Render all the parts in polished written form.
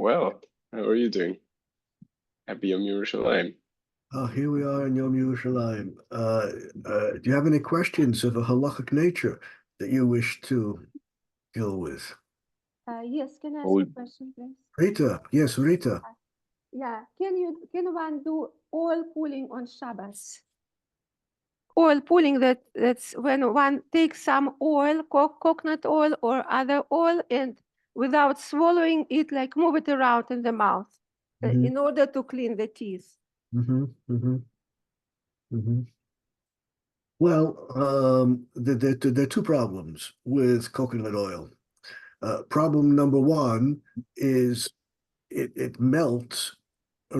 well. How are you doing? Happy Yom Yerushalayim. Here we are in Yom Yerushalayim. Do you have any questions of a halachic nature that you wish to deal with? Yes, can I ask Oh. a question, please? Rita, yes, Rita. Yeah, can one do oil pulling on Shabbos? Oil pulling, that's when one takes some oil, coconut oil or other oil, and without swallowing it, like move it around in the mouth Mhm. in order to clean the teeth. Well, there are two problems with coconut oil. Problem number one is it melts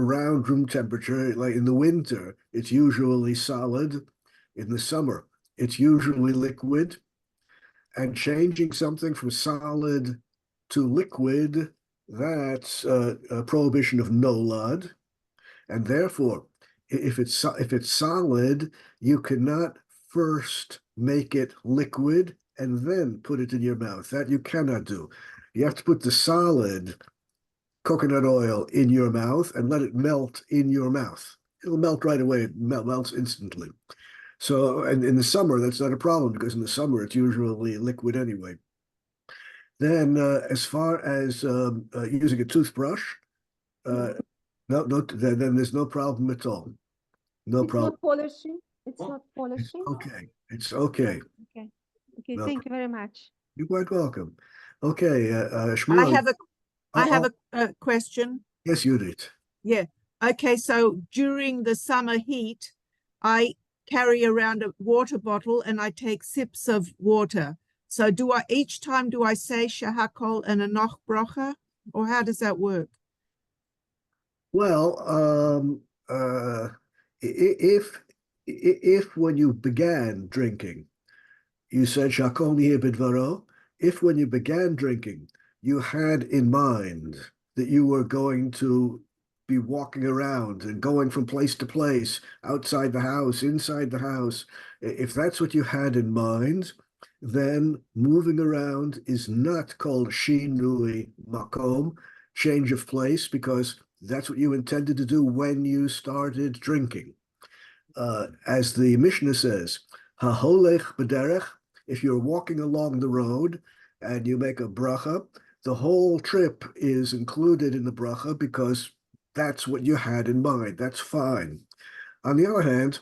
around room temperature. Like in the winter, it's usually solid. In the summer, it's usually liquid. And changing something from solid to liquid, that's a prohibition of nolad. And therefore, if it's solid, you cannot first make it liquid and then put it in your mouth. That you cannot do. You have to put the solid coconut oil in your mouth and let it melt in your mouth. It'll melt right away. It melts instantly. So, and in the summer, that's not a problem because in the summer, it's usually liquid anyway. Then, as far as using a toothbrush, then there's no problem at all. No It's problem. not polishing. It's not polishing. Okay. It's okay. Okay. Okay. No Thank you very much. You're quite welcome. Okay, Shmuel. I have a question. Yes, Judith. Yeah. Okay. So during the summer heat, I carry around a water bottle and I take sips of water. So each time do I say Shahakol and a Noch Bracha, or how does that work? Well, if when you began drinking, you said Shakol Niheh Bidvaro, if when you began drinking, you had in mind that you were going to be walking around and going from place to place, outside the house, inside the house, if that's what you had in mind, then moving around is not called Shinui Makom, change of place, because that's what you intended to do when you started drinking. As the Mishnah says, Haholech b'derech, if you're walking along the road and you make a bracha, the whole trip is included in the bracha because that's what you had in mind. That's fine. On the other hand,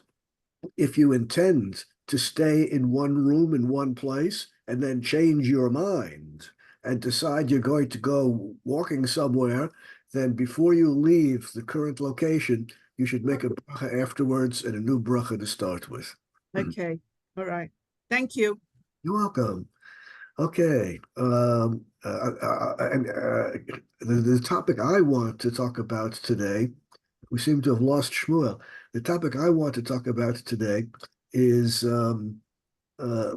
if you intend to stay in one room in one place and then change your mind and decide you're going to go walking somewhere, then before you leave the current location, you should make a bracha afterwards and a new bracha to start with. Okay. All right. Thank you. You're welcome. Okay. The topic I want to talk about today, we seem to have lost Shmuel. The topic I want to talk about today is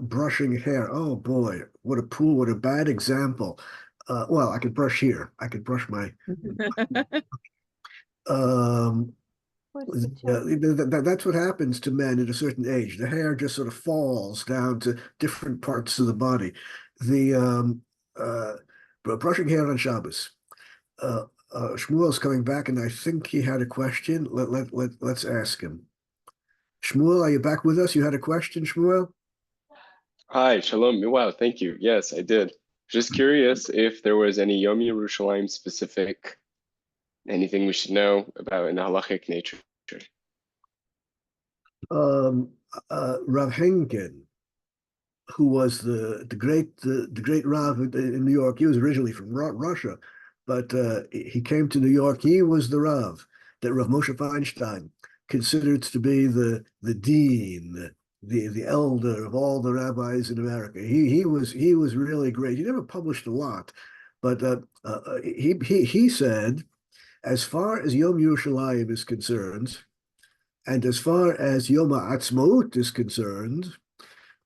brushing hair. Oh boy, what a bad example. Well, I could brush here. I could brush my that's what happens to men at a certain age. The hair just sort of falls down to different parts of the body. The brushing hair on Shabbos. Shmuel's coming back, and I think he had a question. Let's ask him. Shmuel, are you back with us? You had a question, Shmuel? Hi, Shalom. Wow, thank you. Yes, I did. Just curious if there was any Yom Yerushalayim specific, anything we should know about in the halachic nature. Rav Henkin, who was the great Rav in New York. He was originally from Russia, but he came to New York. He was the Rav that Rav Moshe Feinstein considered to be the dean, the elder of all the rabbis in America. He was really great. He never published a lot, but he said, as far as Yom Yerushalayim is concerned, and as far as Yom HaAtzmaut is concerned,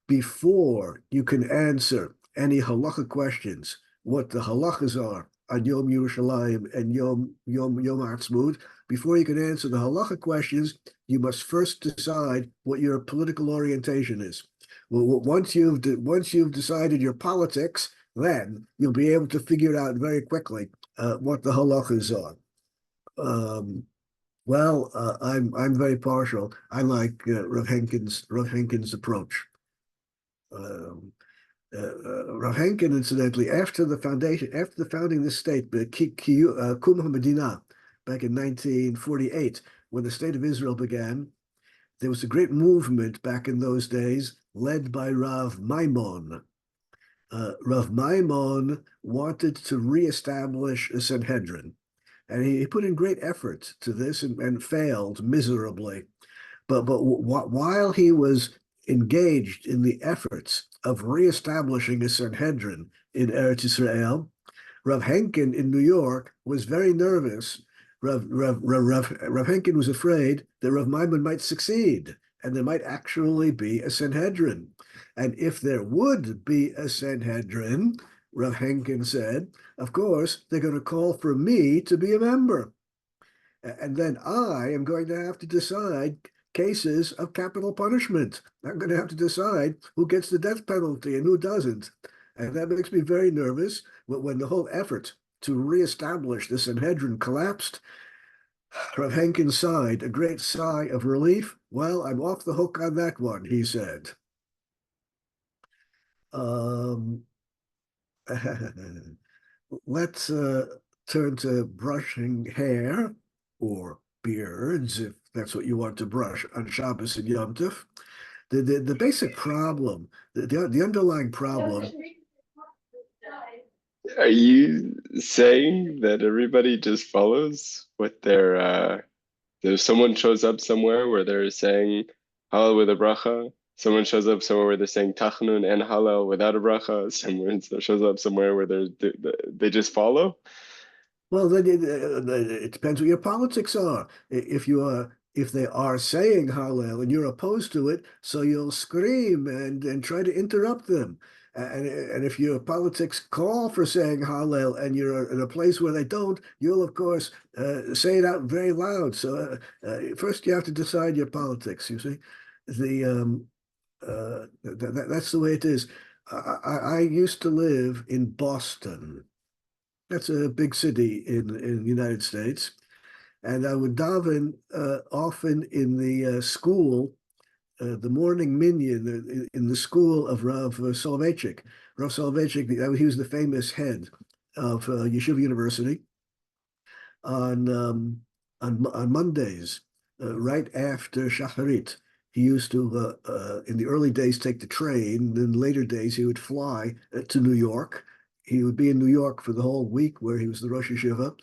before you can answer any halacha questions, what the halachas are on Yom Yerushalayim and Yom HaAtzmaut, before you can answer the halacha questions, you must first decide what your political orientation is. Well, once you've decided your politics, then you'll be able to figure out very quickly what the halachas are. I'm very partial. I like Rav Henkin's approach. Rav Henkin, incidentally, after the founding of the state, Kum HaMedina, back in 1948, when the state of Israel began, there was a great movement back in those days led by Rav Maimon. Rav Maimon wanted to reestablish a Sanhedrin, and he put in great effort to this and failed miserably. But while he was engaged in the efforts of reestablishing a Sanhedrin in Eretz Israel, Rav Henkin in New York was very nervous. Rav Henkin was afraid that Rav Maimon might succeed and there might actually be a Sanhedrin. And if there would be a Sanhedrin, Rav Henkin said, of course, they're going to call for me to be a member. And then I am going to have to decide cases of capital punishment. I'm going to have to decide who gets the death penalty and who doesn't. And that makes me very nervous. When the whole effort to reestablish the Sanhedrin collapsed, Rav Henkin sighed a great sigh of relief. Well, I'm off the hook on that one, he said. Let's turn to brushing hair or beards, if that's what you want to brush on Shabbos and Yom Tov. The basic problem, the underlying problem. Are you saying that everybody just follows what their if someone shows up somewhere where they're saying Hallel with a bracha, someone shows up somewhere where they're saying Tachnun and Hallel without a bracha, someone shows up somewhere where they just follow? Well, then it depends what your politics are. If they are saying Hallel and you're opposed to it, so you'll scream and try to interrupt them. And if your politics call for saying Hallel and you're in a place where they don't, you'll of course say it out very loud. So first you have to decide your politics. You see, that's the way it is. I used to live in Boston. That's a big city in the United States. And I would daven often in the school, the morning minyan in the school of Rav Soloveitchik. Rav Soloveitchik, he was the famous head of Yeshiva University. On Mondays, right after Shacharit, he used to, in the early days, take the train. In later days, he would fly to New York. He would be in New York for the whole week where he was the Rosh Yeshiva.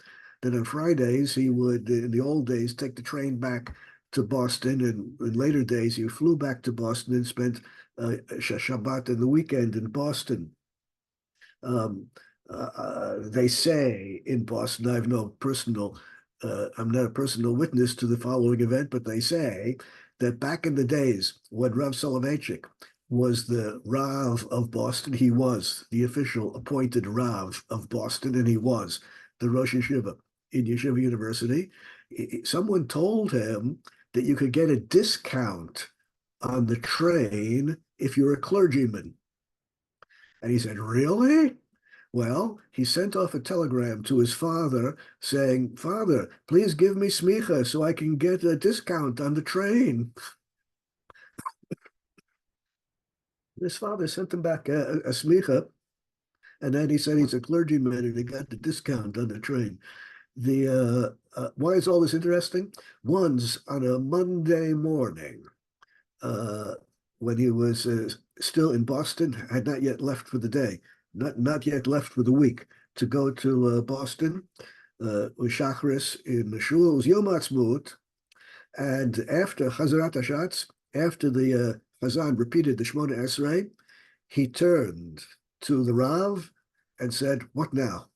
Then on Fridays, he would, in the old days, take the train back to Boston. And in later days, he flew back to Boston and spent Shabbat and the weekend in Boston. They say in Boston, I'm not a personal witness to the following event, but they say that back in the days when Rav Soloveitchik was the Rav of Boston, he was the official appointed Rav of Boston, and he was the Rosh Yeshiva in Yeshiva University. Someone told him that you could get a discount on the train if you're a clergyman. And he said, really? Well, he sent off a telegram to his father saying, Father, please give me smicha so I can get a discount on the train. His father sent him back a smicha, and then he said he's a clergyman and he got the discount on the train. Why is all this interesting? Once on a Monday morning, when he was still in Boston, had not yet left for the day, not yet left for the week, to go to Boston with Shacharis in the shul. It was Yom Ha'atzmaut, and after Chazarat Hashatz, after the Chazan repeated the Shemona Esrei, he turned to the Rav and said, "What now?"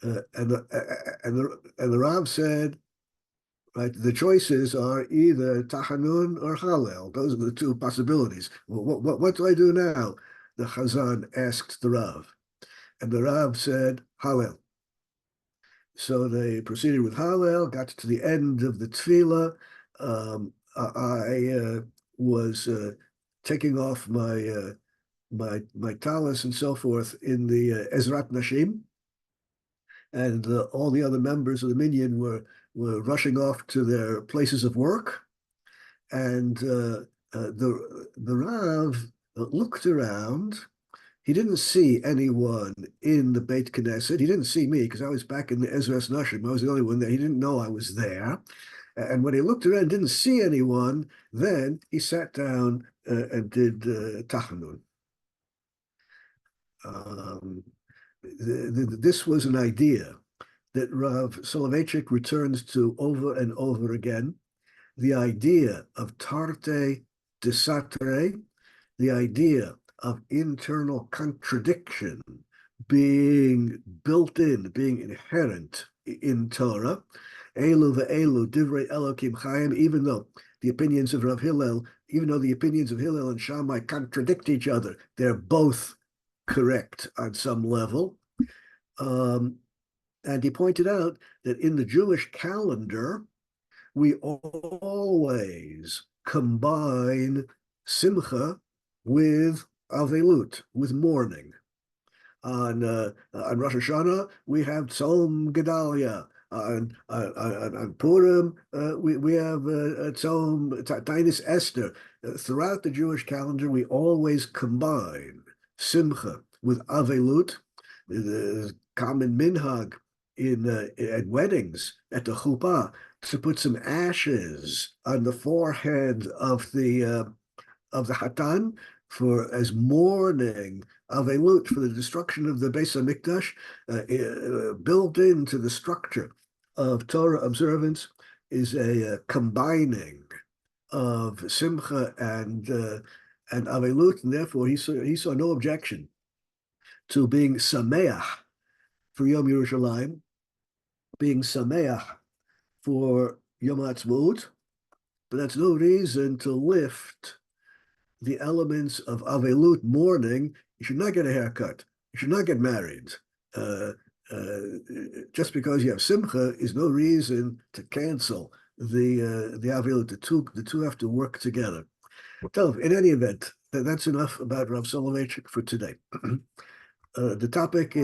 And the Rav said, "Right, the choices are either Tachanun or Hallel. Those are the two possibilities. What do I do now?" The Chazan asked the Rav, and the Rav said, "Hallel." So they proceeded with Hallel, got to the end of the tefillah. I was taking off my talis and so forth in the Ezrat Nashim, and all the other members of the minyan were rushing off to their places of work, and the Rav looked around. He didn't see anyone in the Beit Knesset. He didn't see me because I was back in the Ezras Nashim. I was the only one there. He didn't know I was there. And when he looked around and didn't see anyone, then he sat down and did Tachanun. This was an idea that Rav Soloveitchik returns to over and over again, the idea of tarte desatre, the idea of internal contradiction being built in, being inherent in Torah. Elu ve'elu divrei Elokim Chaim, even though the opinions of Rav Hillel, even though the opinions of Hillel and Shammai contradict each other, they're both correct on some level. And he pointed out that in the Jewish calendar, we always combine simcha with avelut, with mourning. On Rosh Hashanah, we have Tzom Gedalia. On Purim, we have Tzom Tainus Esther. Throughout the Jewish calendar, we always combine simcha with avelut. The common minhag at weddings, at the chuppah, to put some ashes on the forehead of the Hatan for as mourning avelut for the destruction of the Beis Hamikdash, built into the structure of Torah observance is a combining of simcha and avelut, and therefore he saw no objection to being sameach for Yom Yerushalayim, being sameach for Yom Ha'atzmaut, but that's no reason to lift the elements of avelut, mourning. You should not get a haircut. You should not get married. Just because you have simcha is no reason to cancel the avelut. The two have to work together. So, in any event, that's enough about Rav Soloveitchik for today. The topic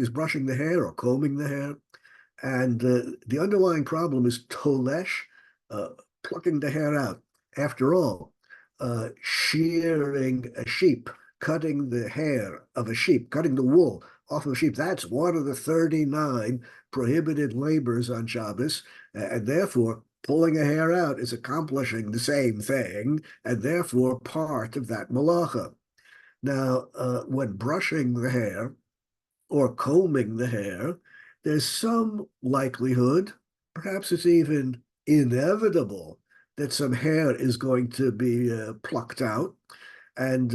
is brushing the hair or combing the hair, and the underlying problem is tolesh, plucking the hair out. After all, shearing a sheep, cutting the hair of a sheep, cutting the wool off of a sheep, that's one of the 39 prohibited labors on Shabbos, and therefore pulling a hair out is accomplishing the same thing, and therefore part of that malacha. Now, when brushing the hair or combing the hair, there's some likelihood, perhaps it's even inevitable, that some hair is going to be plucked out. And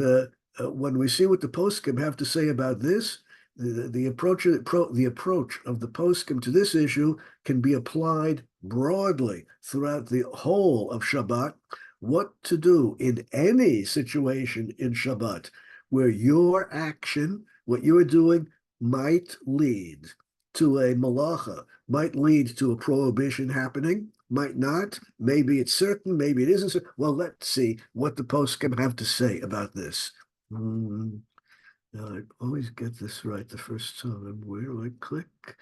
when we see what the poskim have to say about this, the approach of the poskim to this issue can be applied broadly throughout the whole of Shabbat. What to do in any situation in Shabbat where your action, what you're doing, might lead to a malacha, might lead to a prohibition happening, might not. Maybe it's certain, maybe it isn't. Well, let's see what the poskim have to say about this. I always get this right the first time. Where do I click?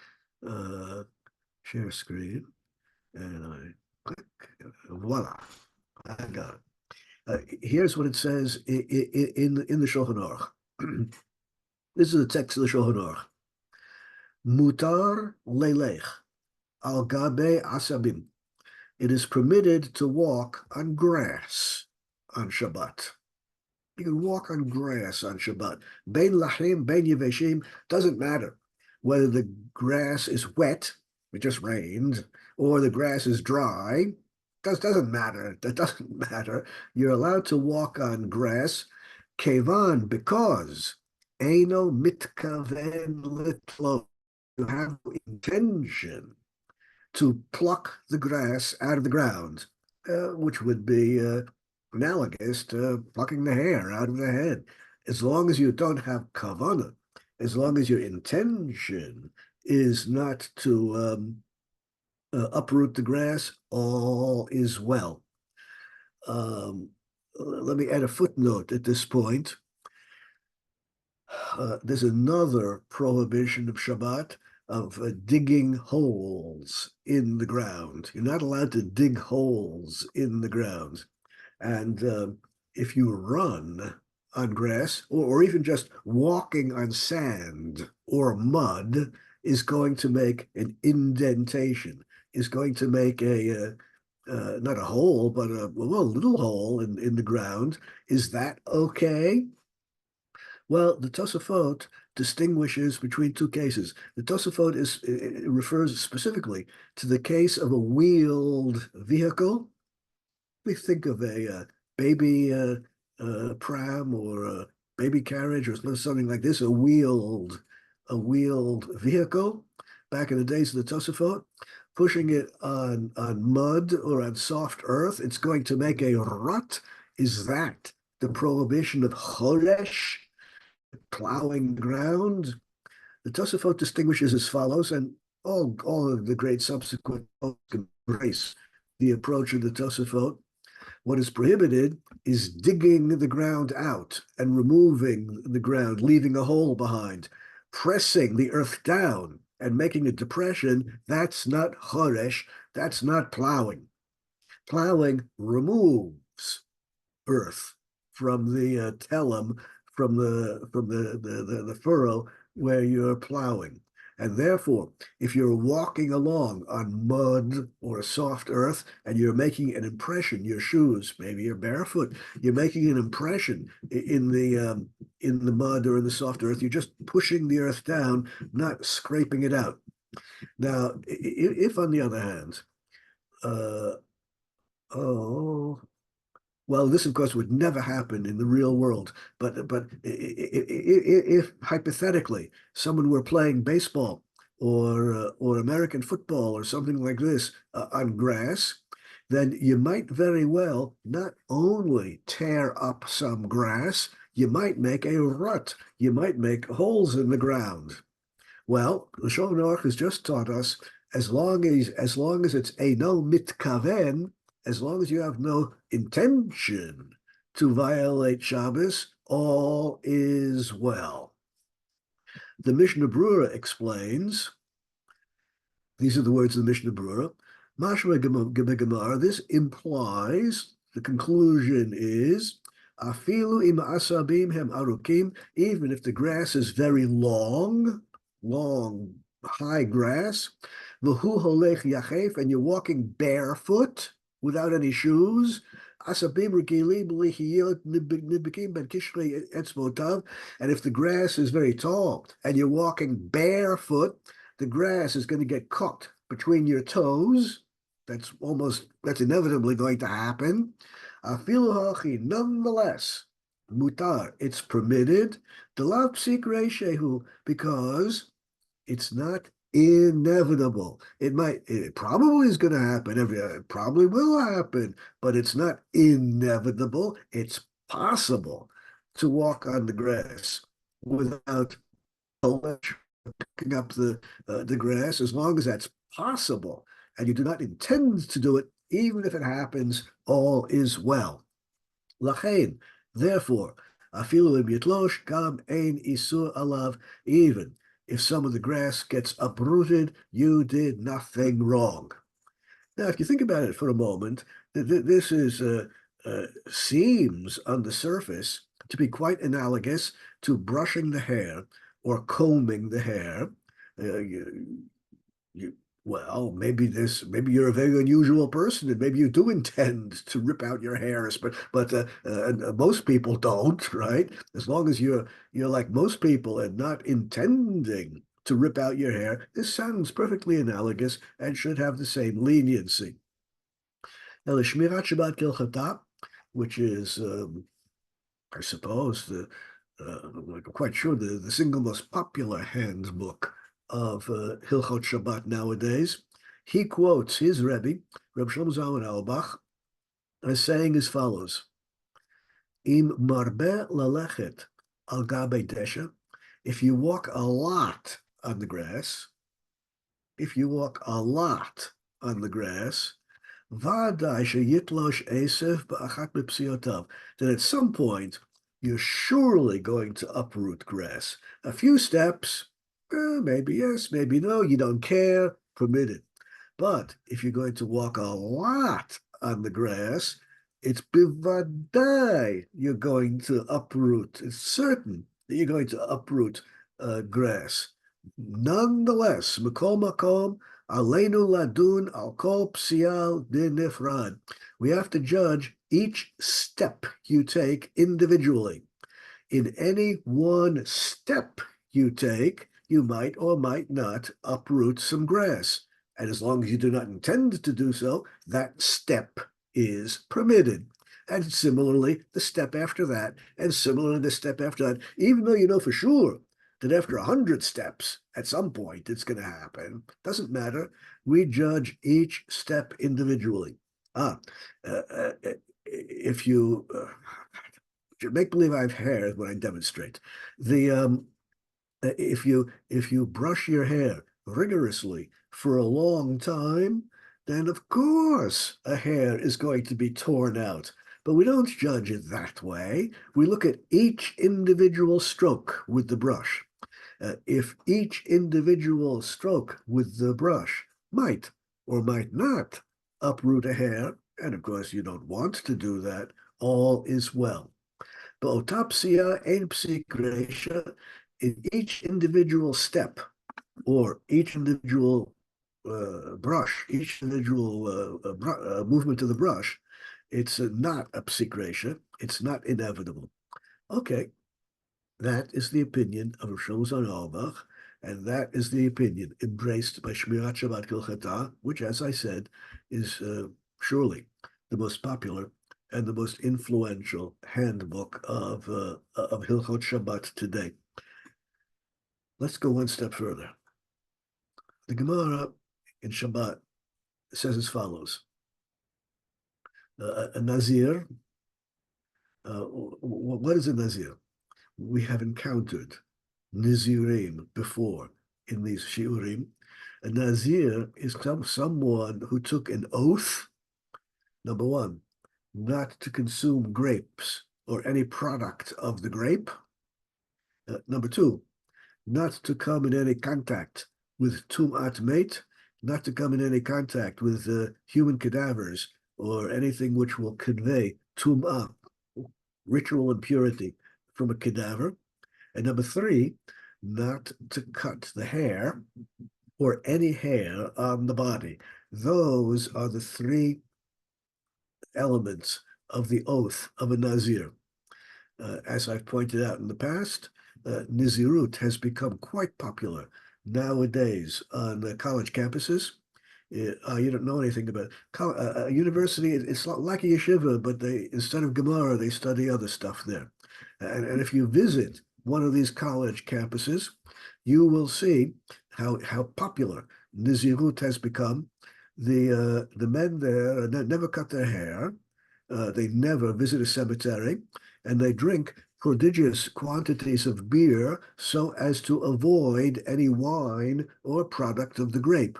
Share screen, and I click. Voila, I got it. Here's what it says in the Shulchan Aruch. This is the text of the Shulchan Aruch. Mutar lelech al gabe asabim. It is permitted to walk on grass on Shabbat. You can walk on grass on Shabbat. Bein lachim, bein yeveshim, doesn't matter whether the grass is wet, it just rained, or the grass is dry. Doesn't matter. That doesn't matter. You're allowed to walk on grass, kevan, because eino mitkaven litlo. You have intention to pluck the grass out of the ground, which would be analogous to plucking the hair out of the head. As long as you don't have kavanah, as long as your intention is not to uproot the grass, all is well. Let me add a footnote at this point. There's another prohibition of Shabbat of digging holes in the ground. You're not allowed to dig holes in the ground. And if you run on grass or even just walking on sand or mud is going to make an indentation, is going to make not a hole, but a little hole in the ground. Is that okay? Well, the Tosafot distinguishes between two cases. The Tosafot refers specifically to the case of a wheeled vehicle. We think of a baby pram or a baby carriage or something like this, a wheeled vehicle. Back in the days of the Tosafot, pushing it on mud or on soft earth, it's going to make a rut. Is that the prohibition of choresh, plowing the ground? The Tosafot distinguishes as follows, and all of the great subsequent embrace the approach of the Tosafot. What is prohibited is digging the ground out and removing the ground, leaving a hole behind, pressing the earth down and making a depression. That's not choresh, that's not plowing. Plowing removes earth from the telem, from the furrow where you're plowing. And therefore, if you're walking along on mud or soft earth and you're making an impression, your shoes, maybe you're barefoot, you're making an impression in the mud or in the soft earth, you're just pushing the earth down, not scraping it out. Now, if on the other hand, well, this, of course, would never happen in the real world. But if hypothetically someone were playing baseball or American football or something like this on grass, then you might very well not only tear up some grass, you might make a rut. You might make holes in the ground. Well, the Shulchan Aruch has just taught us as long as it's eino mitkaven, as long as you have no intention to violate Shabbos, all is well. The Mishnah Brura explains, these are the words of the Mishnah Brura, Mashma Gemar, this implies, the conclusion is, Afilu im asabim hem arukim, even if the grass is very long, high grass, v'hu holech yachef, and you're walking barefoot without any shoes, asabim regilim lichiyot nibikim ben kishrei etzvotav, and if the grass is very tall and you're walking barefoot, the grass is going to get caught between your toes. That's inevitably going to happen. Afilu hachi, nonetheless, mutar, it's permitted, delav psik reishehu, because it's not inevitable. It probably is going to happen. It probably will happen, but it's not inevitable. It's possible to walk on the grass without picking up the grass, as long as that's possible, and you do not intend to do it. Even if it happens, all is well. Lachein, therefore, afilu im yitlosh gam ein isur alav, even if some of the grass gets uprooted, you did nothing wrong. Now, if you think about it for a moment, this seems on the surface to be quite analogous to brushing the hair or combing the hair. Well, maybe you're a very unusual person, and maybe you do intend to rip out your hairs, but most people don't, right? As long as you're like most people and not intending to rip out your hair, this sounds perfectly analogous and should have the same leniency. Now, the Shmirat Shabbat Kilchata, which is, I suppose, I'm quite sure the single most popular handbook of Hilchot Shabbat nowadays, he quotes his Rebbe, Reb Shlomo Carlebach, as saying as follows: Im marbe lalechet al gabe desha, if you walk a lot on the grass, Vadai sheyitlosh esef ba'achat mepsiotav, then at some point you're surely going to uproot grass. A few steps, maybe yes, maybe no, you don't care, permitted. But if you're going to walk a lot on the grass, it's bivadai you're going to uproot. It's certain that you're going to uproot grass. Nonetheless, Makom Makom, Aleinu Ladun Al Kol Psial Binifrad. We have to judge each step you take individually. In any one step you take, you might or might not uproot some grass. And as long as you do not intend to do so, that step is permitted. And similarly, the step after that, and similarly the step after that, even though you know for sure that after 100 steps, at some point it's going to happen, doesn't matter. We judge each step individually. If you make believe I have hair when I demonstrate. If you brush your hair rigorously for a long time, then of course a hair is going to be torn out. But we don't judge it that way. We look at each individual stroke with the brush. If each individual stroke with the brush might or might not uproot a hair, and of course you don't want to do that, all is well. Autopsia and psicretia, in each individual step or each individual brush, each individual movement of the brush, it's not a psicretia, it's not inevitable. Okay, that is the opinion of Rav Shlomo Carlebach, and that is the opinion embraced by Shmirat Shabbat Hilchata, which, as I said, is surely the most popular and the most influential handbook of Hilchot Shabbat today. Let's go one step further. The Gemara in Shabbat says as follows: a Nazir. What is a Nazir? We have encountered Nazirim before in these Shiurim. A Nazir is someone who took an oath, number one, not to consume grapes or any product of the grape. Number two, not to come in any contact with tum'at mate, not to come in any contact with human cadavers or anything which will convey tum'ah, ritual impurity from a cadaver. And number three, not to cut the hair or any hair on the body. Those are the three elements of the oath of a Nazir. As I've pointed out in the past, Nazirut has become quite popular nowadays on college campuses. You don't know anything about it. University. It's like a yeshiva, but instead of Gemara, they study other stuff there. And if you visit one of these college campuses, you will see how popular Nazirut has become. The men there never cut their hair. They never visit a cemetery, and they drink prodigious quantities of beer so as to avoid any wine or product of the grape.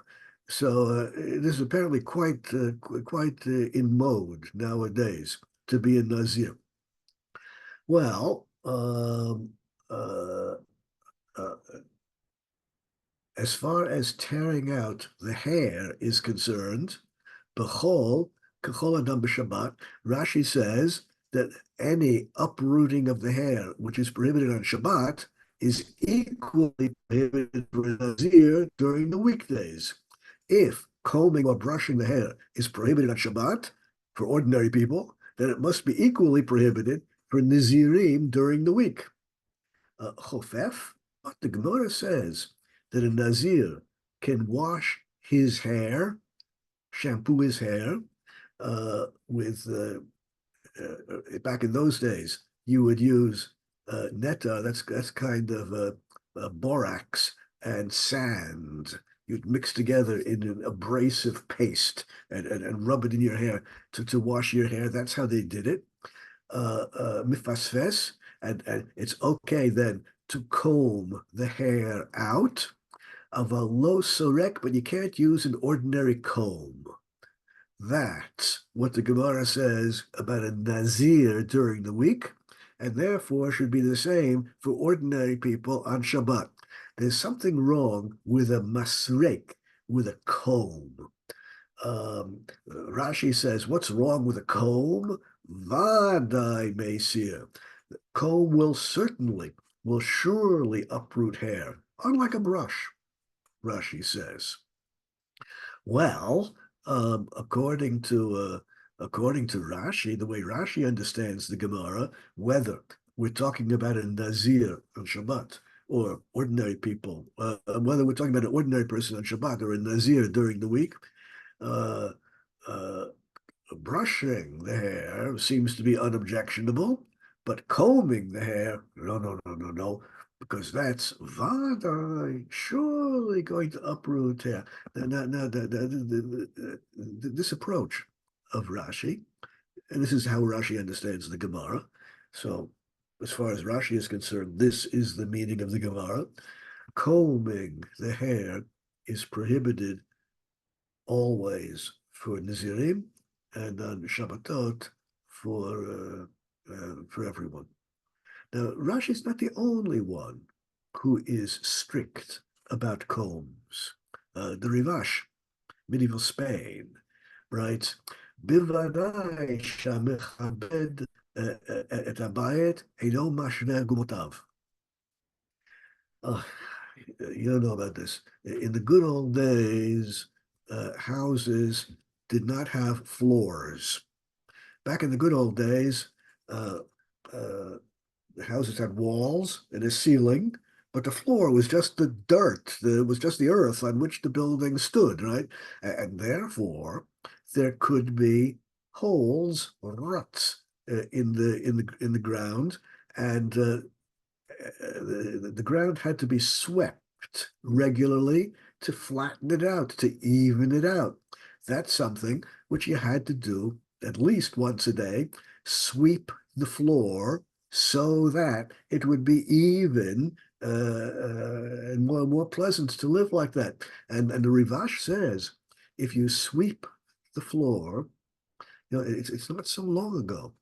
So this is apparently quite in mode nowadays to be a Nazir. Well, as far as tearing out the hair is concerned, b'chol k'chol adam b'Shabbat, Rashi says that any uprooting of the hair which is prohibited on Shabbat is equally prohibited for a Nazir during the weekdays. If combing or brushing the hair is prohibited on Shabbat for ordinary people, then it must be equally prohibited for Nazirim during the week. Chofef, but the Gemara says that a Nazir can wash his hair, shampoo his hair, with, back in those days, you would use netta, that's kind of borax and sand. You'd mix together in an abrasive paste and rub it in your hair to wash your hair. That's how they did it. Mifasfes, and it's okay then to comb the hair out of a low sorek, but you can't use an ordinary comb. That's what the Gemara says about a Nazir during the week. and therefore should be the same for ordinary people on Shabbat. There's something wrong with a masrek, with a comb. Rashi says, what's wrong with a comb? Vadai meisir. The comb will surely uproot hair, unlike a brush, Rashi says. Well, according to Rashi, the way Rashi understands the Gemara, whether we're talking about a Nazir on Shabbat or ordinary people, whether we're talking about an ordinary person on Shabbat or a Nazir during the week, uh, uh, brushing the hair seems to be unobjectionable, but combing the hair, no, because that's vadai, surely going to uproot hair. Now, this approach of Rashi, and this is how Rashi understands the Gemara. So, as far as Rashi is concerned, this is the meaning of the Gemara. Combing the hair is prohibited always for Nazirim, and on Shabbatot for everyone. Now, Rashi is not the only one who is strict about combs. The Rivash, medieval Spain, writes, Bivadai shamechabed et habayit eino mashver gumotav. You don't know about this. In the good old days, houses did not have floors. Back in the good old days, the houses had walls and a ceiling, but the floor was just the dirt. It was just the earth on which the building stood, right? And therefore, there could be holes or ruts in the ground, and the ground had to be swept regularly to flatten it out, to even it out. That's something which you had to do at least once a day, sweep the floor so that it would be even and more pleasant to live like that. And the Rivash says, if you sweep the floor, it's not so long ago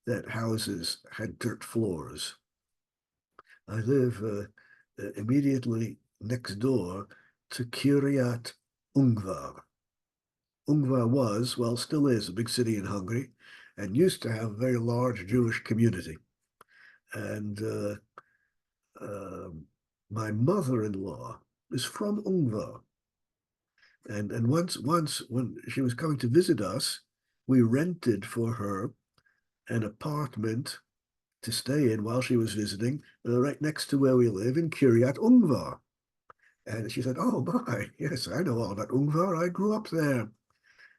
that houses had dirt floors. I live immediately next door to Kiryat Ungvar. Ungvar was, well, still is, a big city in Hungary, and used to have a very large Jewish community. And my mother-in-law is from Ungvar. And once when she was coming to visit us, we rented for her an apartment to stay in while she was visiting, right next to where we live in Kiryat Ungvar. And she said, oh my, yes, I know all about Ungvar. I grew up there.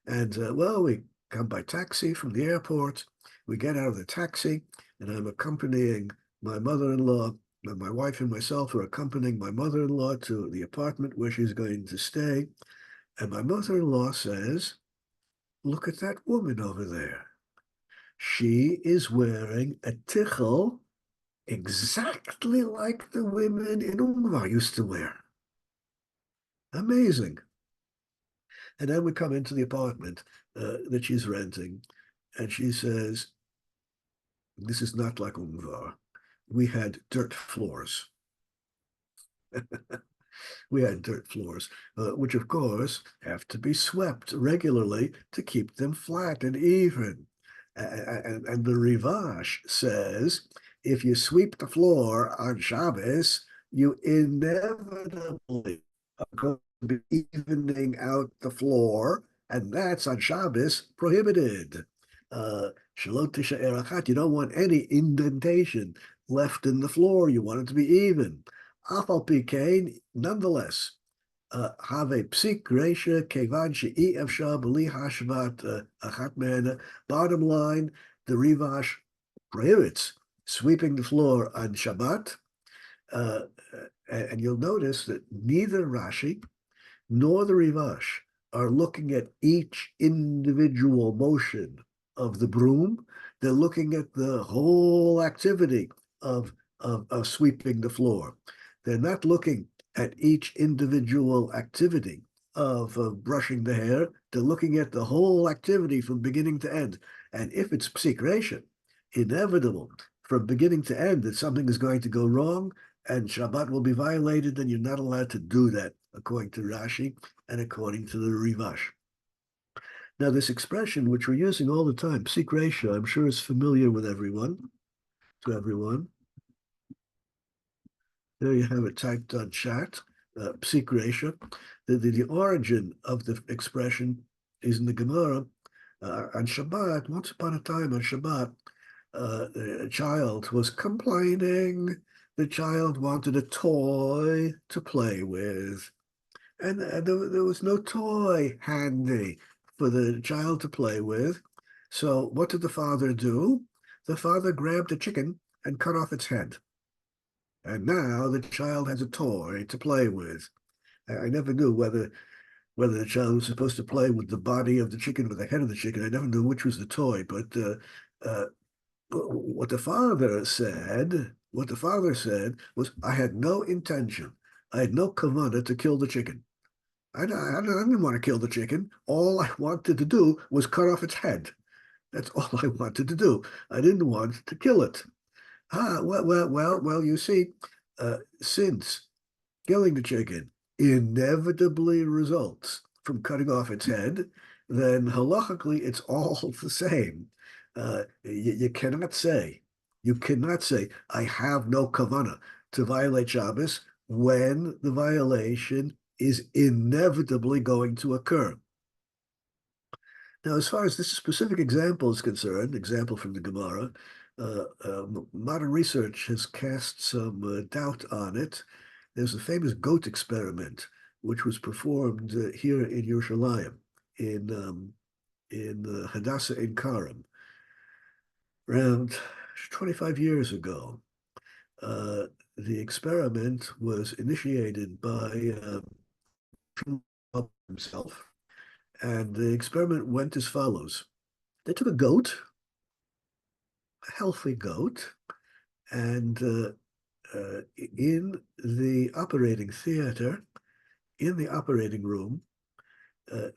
And well, we come by taxi from the airport. We get out of the taxi, and I'm accompanying my mother-in-law. My wife and myself are accompanying my mother-in-law to the apartment where she's going to stay. And my mother-in-law says, look at that woman over there. She is wearing a tichel exactly like the women in Ungvar used to wear. Amazing. And then we come into the apartment that she's renting, and she says, this is not like Ungvar. We had dirt floors. We had dirt floors, which of course have to be swept regularly to keep them flat and even. And the Rivash says, if you sweep the floor on Shabbos, you inevitably are going to be evening out the floor, and that's on Shabbos prohibited. You don't want any indentation left in the floor. You want it to be even. Afal pikein, nonetheless, have a psik reisha kevan she'i efshar b'li hashvat achat mehena. Bottom line, the Rivash prohibits sweeping the floor on Shabbat, and you'll notice that neither Rashi nor the Rivash are looking at each individual motion of the broom. They're looking at the whole activity of sweeping the floor. They're not looking at each individual activity of brushing the hair. They're looking at the whole activity from beginning to end. And if it's psik reisha, inevitable from beginning to end that something is going to go wrong and Shabbat will be violated, then you're not allowed to do that, according to Rashi and according to the Rivash. Now, this expression, which we're using all the time, psik ratio, I'm sure is familiar with everyone, to everyone. There you have it typed on chat, psik ratio. The origin of the expression is in the Gemara. On Shabbat, once upon a time on Shabbat, a child was complaining. The child wanted a toy to play with, and there was no toy handy for the child to play with. So what did the father do? The father grabbed a chicken and cut off its head. And now the child has a toy to play with. I never knew whether the child was supposed to play with the body of the chicken or the head of the chicken. I never knew which was the toy. But what the father said was, I had no intention. I had no kavanah to kill the chicken. I didn't want to kill the chicken. All I wanted to do was cut off its head. That's all I wanted to do. I didn't want to kill it. Well, you see, since killing the chicken inevitably results from cutting off its head, then halachically it's all the same. You cannot say, I have no kavanah to violate Shabbos when the violation is inevitably going to occur. Now, as far as this specific example is concerned, example from the Gemara, modern research has cast some doubt on it. There's a famous goat experiment, which was performed here in Yerushalayim, in Hadassah in Karam, around 25 years ago. The experiment was initiated by himself, and the experiment went as follows. They took a goat, a healthy goat, and in the operating theater, in the operating room,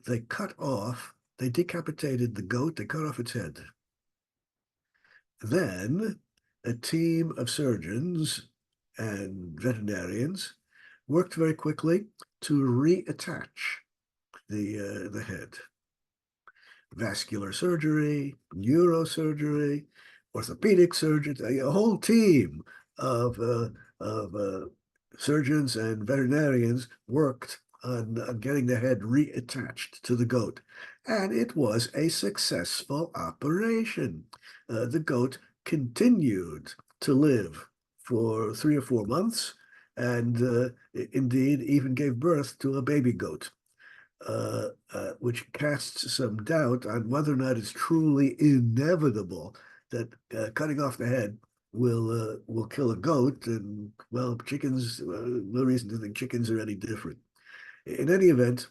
they decapitated the goat, they cut off its head. Then a team of surgeons and veterinarians worked very quickly to reattach the head. Vascular surgery, neurosurgery, orthopedic surgeons, a whole team of surgeons and veterinarians worked on getting the head reattached to the goat. And it was a successful operation. The goat continued to live for 3 or 4 months, and indeed even gave birth to a baby goat, which casts some doubt on whether or not it's truly inevitable that cutting off the head will kill a goat. And well, chickens, no reason to think chickens are any different. In any event,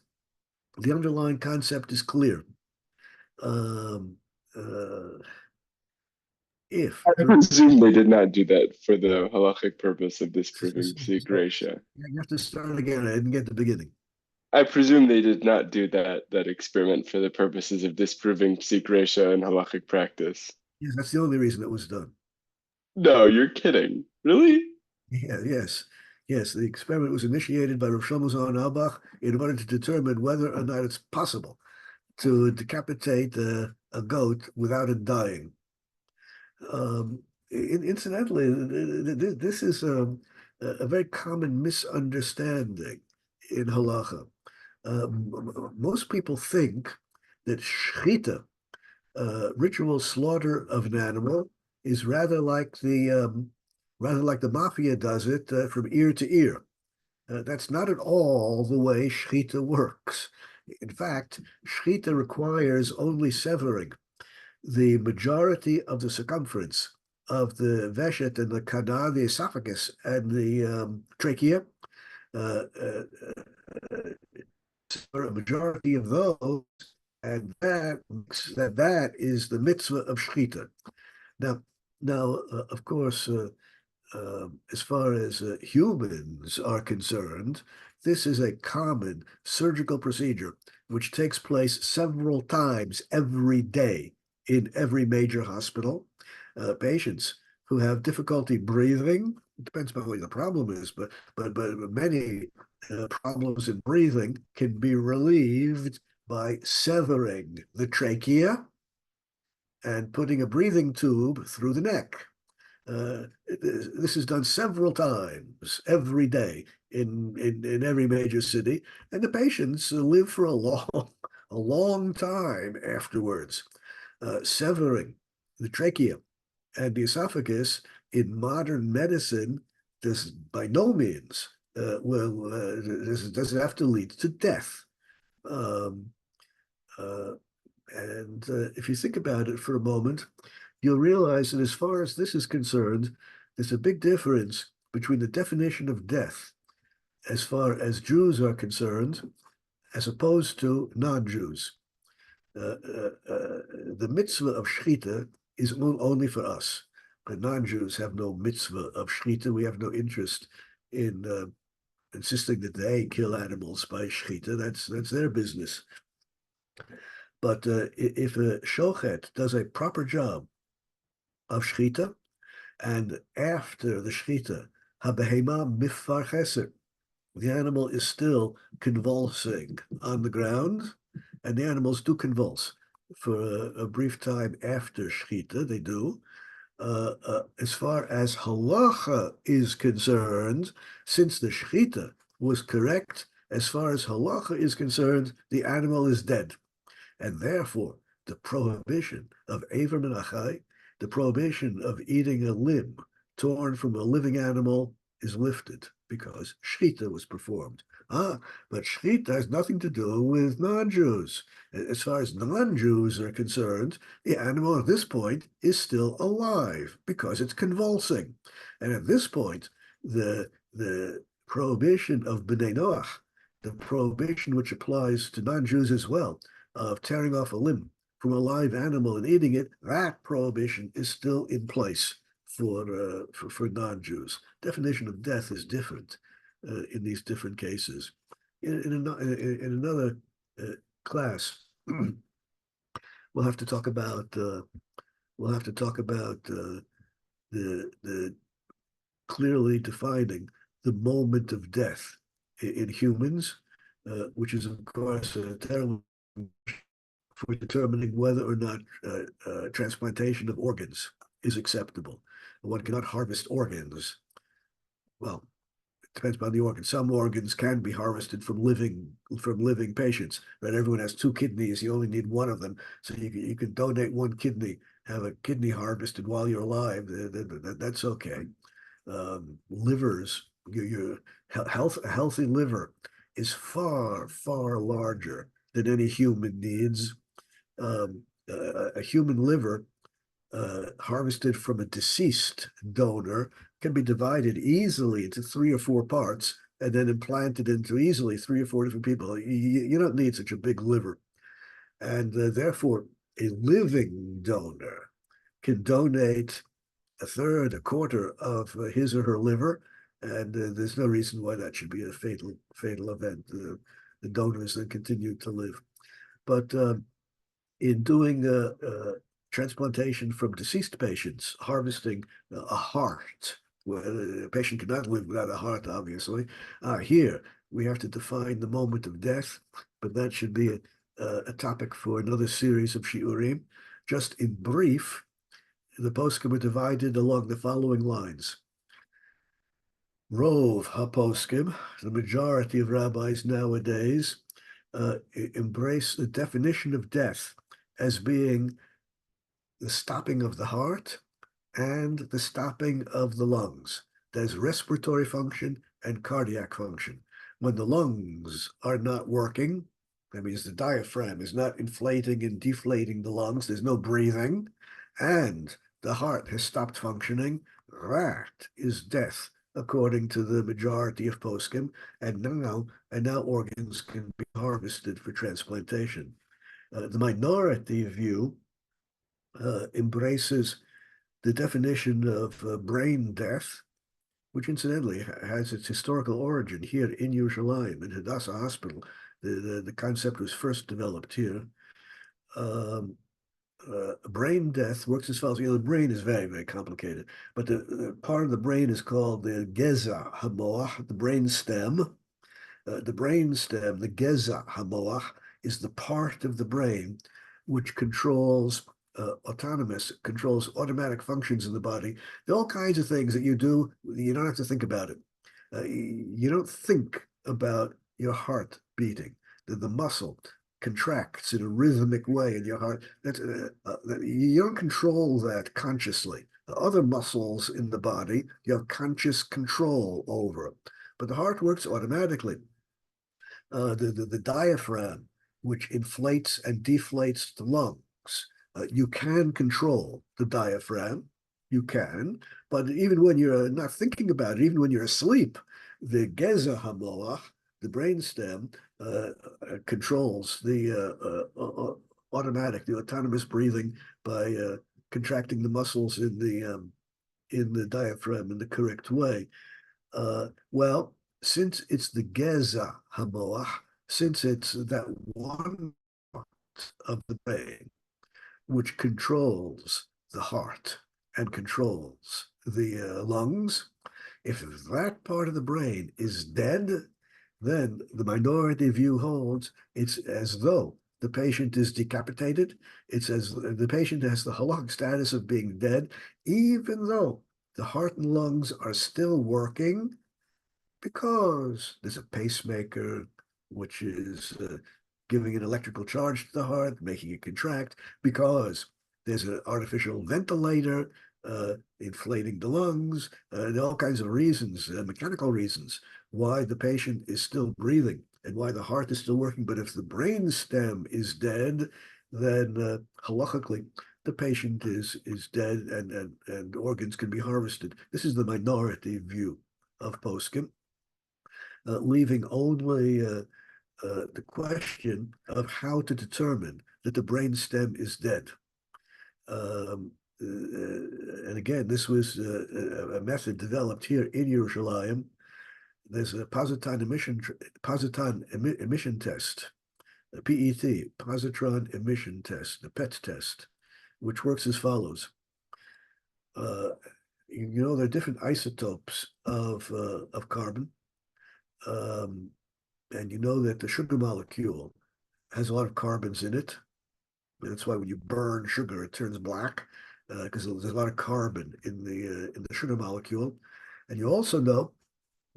the underlying concept is clear. If I presume they did not do that for the halachic purpose of disproving psik ratio. You have to start again. I didn't get the beginning. I presume they did not do that experiment for the purposes of disproving psik ratio in halachic practice. Yes, that's the only reason it was done. No, you're kidding. Really? Yeah, yes. The experiment was initiated by Reb Shlomo Carlebach in order to determine whether or not it's possible to decapitate a goat without it dying. Incidentally, this is a very common misunderstanding in halacha. Most people think that shechita, ritual slaughter of an animal, is rather like the mafia does it from ear to ear. That's not at all the way shechita works. In fact, shechita requires only severing the majority of the circumference of the veshet and the kana, the esophagus, and the trachea. A majority of those, and that is the mitzvah of shechita. Now, of course, as far as humans are concerned, this is a common surgical procedure which takes place several times every day in every major hospital. Patients who have difficulty breathing. It depends on what the problem is, but many problems in breathing can be relieved by severing the trachea and putting a breathing tube through the neck. This is done several times every day in every major city, and the patients live for a long time afterwards. Severing the trachea and the esophagus in modern medicine does by no means doesn't have to lead to death. And if you think about it for a moment, you'll realize that as far as this is concerned, there's a big difference between the definition of death as far as Jews are concerned, as opposed to non-Jews. The mitzvah of shechita is only for us. The non-Jews have no mitzvah of shechita. We have no interest in insisting that they kill animals by shechita. That's their business. But if a shochet does a proper job of shechita, and after the shechita, habehema mifarcheser, the animal is still convulsing on the ground, and the animals do convulse for a brief time after shechita. They do. As far as halacha is concerned, since the shechita was correct, as far as halacha is concerned, the animal is dead. And therefore, the prohibition of Aver Menachai, the prohibition of eating a limb torn from a living animal is lifted because shechita was performed. But shechita has nothing to do with non-Jews. As far as non-Jews are concerned, the animal at this point is still alive because it's convulsing. And at this point, the prohibition of B'nai Noach, the prohibition which applies to non-Jews as well, of tearing off a limb from a live animal and eating it, that prohibition is still in place for non-Jews. Definition of death is different in these different cases. In another class, we'll have to talk about the clearly defining the moment of death in humans, which is of course a terrible for determining whether or not transplantation of organs is acceptable. One cannot harvest organs. Well, it depends on the organ. Some organs can be harvested from living patients. Right? Everyone has 2 kidneys. You only need one of them, so you can donate 1 kidney, have a kidney harvested while you're alive. That's okay. Livers, a healthy liver is far larger than any human needs. A human liver harvested from a deceased donor can be divided easily into 3 or 4 parts and then implanted into easily 3 or 4 different people. You don't need such a big liver. And therefore, a living donor can donate a third, a quarter of his or her liver, and there's no reason why that should be a fatal event. The donors then continue to live. But in doing transplantation from deceased patients, harvesting a heart, where the patient cannot live without a heart, obviously. Here, we have to define the moment of death, but that should be a topic for another series of shiurim. Just in brief, the poskim are divided along the following lines. Rov HaPoskim, the majority of rabbis nowadays, embrace the definition of death as being the stopping of the heart and the stopping of the lungs. There's respiratory function and cardiac function. When the lungs are not working, that means the diaphragm is not inflating and deflating the lungs, there's no breathing, and the heart has stopped functioning, that is death, according to the majority of poskim, and now organs can be harvested for transplantation. The minority view embraces the definition of brain death, which incidentally has its historical origin here in Yerushalayim, in Hadassah Hospital. The concept was first developed here. brain death works as follows. The brain is very, very complicated, but the part of the brain is called the geza hamoach, the brain stem. The brain stem, the geza hamoach, is the part of the brain which controls controls automatic functions in the body. There are all kinds of things that you do. You don't have to think about it. You don't think about your heart beating. The muscle contracts in a rhythmic way in your heart. You don't control that consciously. Other muscles in the body, you have conscious control over. But the heart works automatically. The diaphragm, which inflates and deflates the lungs, you can control the diaphragm. You can, but even when you're not thinking about it, even when you're asleep, the geza hamoach, the brainstem, controls the autonomous breathing by contracting the muscles in the diaphragm in the correct way. Well, since it's the geza hamoach, since it's that one part of the brain which controls the heart and controls the lungs, if that part of the brain is dead, then the minority view holds it's as though the patient is decapitated. It's as the patient has the halachic status of being dead, even though the heart and lungs are still working, because there's a pacemaker, which is giving an electrical charge to the heart, making it contract, because there's an artificial ventilator inflating the lungs, and all kinds of reasons, mechanical reasons, why the patient is still breathing and why the heart is still working. But if the brain stem is dead, then halachically, the patient is dead and organs can be harvested. This is the minority view of poskim, leaving only the question of how to determine that the brain stem is dead. And again, this was a method developed here in Yerushalayim. There's a positron emission test, a PET, positron emission test, the PET test, which works as follows. You know, there are different isotopes of carbon. And you know that the sugar molecule has a lot of carbons in it. That's why when you burn sugar, it turns black, because there's a lot of carbon in the sugar molecule. And you also know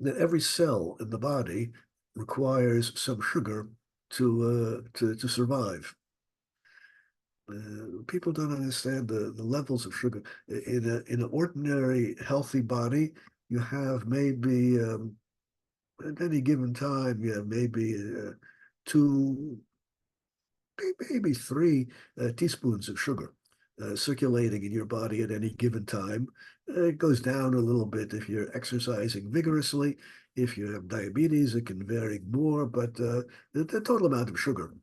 that every cell in the body requires some sugar to survive. People don't understand the levels of sugar. In an ordinary healthy body, you have maybe at any given time, you have maybe two, maybe three teaspoons of sugar circulating in your body at any given time. It goes down a little bit if you're exercising vigorously. If you have diabetes, it can vary more, but the total amount of sugar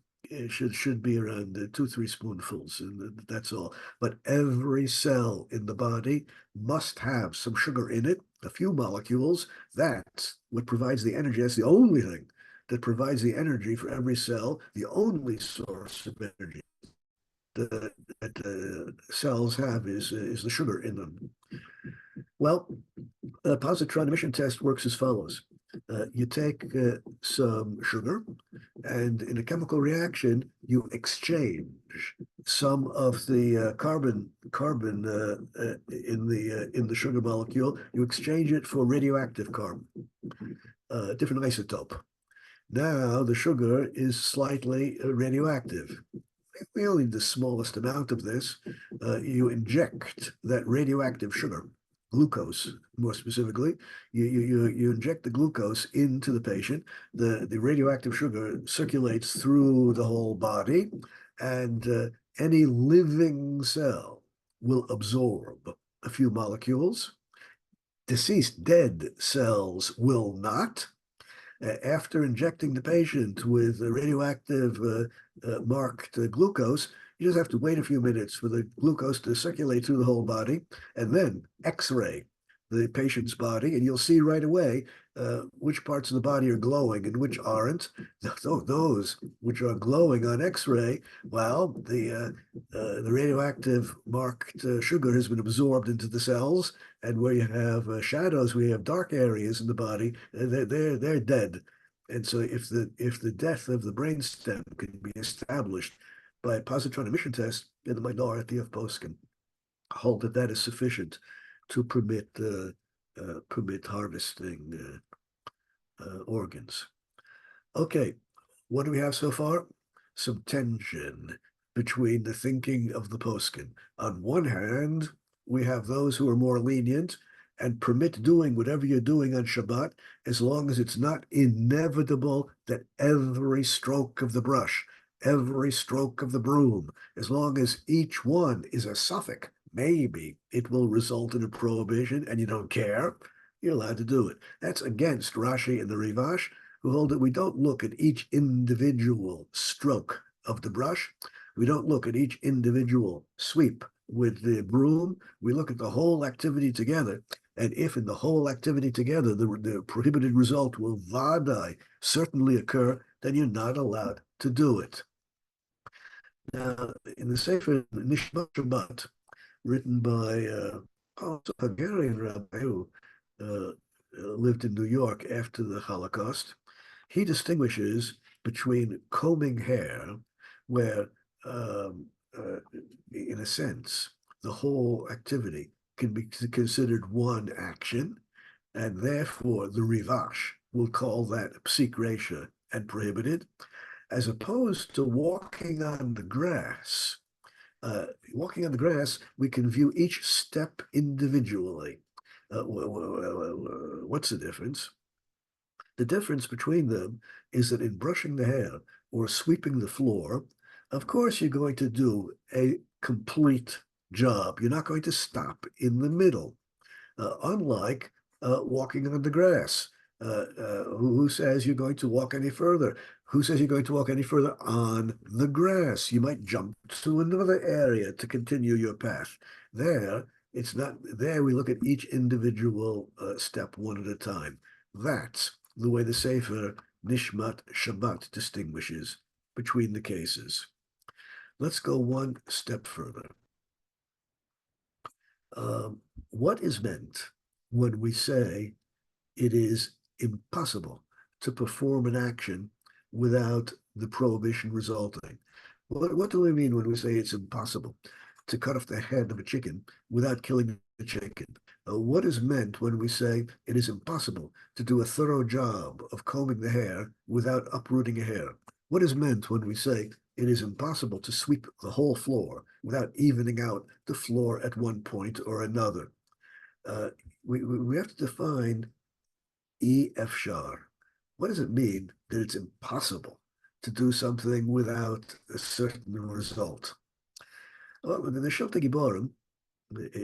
should be around 2-3 spoonfuls, and that's all. But every cell in the body must have some sugar in it, a few molecules. That's what provides the energy. That's the only thing that provides the energy for every cell, the only source of energy that cells have is the sugar in them. Well, the positron emission test works as follows. You take some sugar, and in a chemical reaction, you exchange some of the carbon in the sugar molecule. You exchange it for radioactive carbon, different isotope. Now the sugar is slightly radioactive. We only need the smallest amount of this. You inject that radioactive sugar, glucose more specifically. You inject the glucose into the patient. The radioactive sugar circulates through the whole body, and any living cell will absorb a few molecules. Deceased, dead cells will not. After injecting the patient with radioactive marked glucose, you just have to wait a few minutes for the glucose to circulate through the whole body, and then X-ray the patient's body, and you'll see right away which parts of the body are glowing and which aren't. Those which are glowing on X-ray, well, the radioactive marked sugar has been absorbed into the cells, and where you have shadows, we have dark areas in the body. They're dead. And so, if the death of the brainstem can be established by a positron emission test, then the minority of poskim hold that is sufficient to permit harvesting organs. Okay, what do we have so far? Some tension between the thinking of the poskim. On one hand, we have those who are more lenient and permit doing whatever you're doing on Shabbat, as long as it's not inevitable that every stroke of the brush, every stroke of the broom, as long as each one is a suffix, maybe it will result in a prohibition and you don't care, you're allowed to do it. That's against Rashi and the Rivash, who hold that we don't look at each individual stroke of the brush. We don't look at each individual sweep with the broom. We look at the whole activity together. And if in the whole activity together, the prohibited result will vadai certainly occur, then you're not allowed to do it. Now, in the Sefer Nishmat Shabbat, written by a Hungarian rabbi who lived in New York after the Holocaust, he distinguishes between combing hair, where, in a sense, the whole activity can be considered one action, and therefore the Rivash will call that psik resha and prohibited, as opposed to walking on the grass. Walking on the grass, we can view each step individually. What's the difference? The difference between them is that in brushing the hair or sweeping the floor, of course, you're going to do a complete job. You're not going to stop in the middle, unlike walking on the grass. Who says you're going to walk any further? Who says you're going to walk any further on the grass? You might jump to another area to continue your path. There, it's not there. We look at each individual step one at a time. That's the way the Sefer Nishmat Shabbat distinguishes between the cases. Let's go one step further. What is meant when we say it is impossible to perform an action without the prohibition resulting? What do we mean when we say it's impossible to cut off the head of a chicken without killing the chicken? What is meant when we say it is impossible to do a thorough job of combing the hair without uprooting a hair? What is meant when we say it is impossible to sweep the whole floor without evening out the floor at one point or another? We have to define efshar. What does it mean that it's impossible to do something without a certain result? Well, in the Shilta Giborim,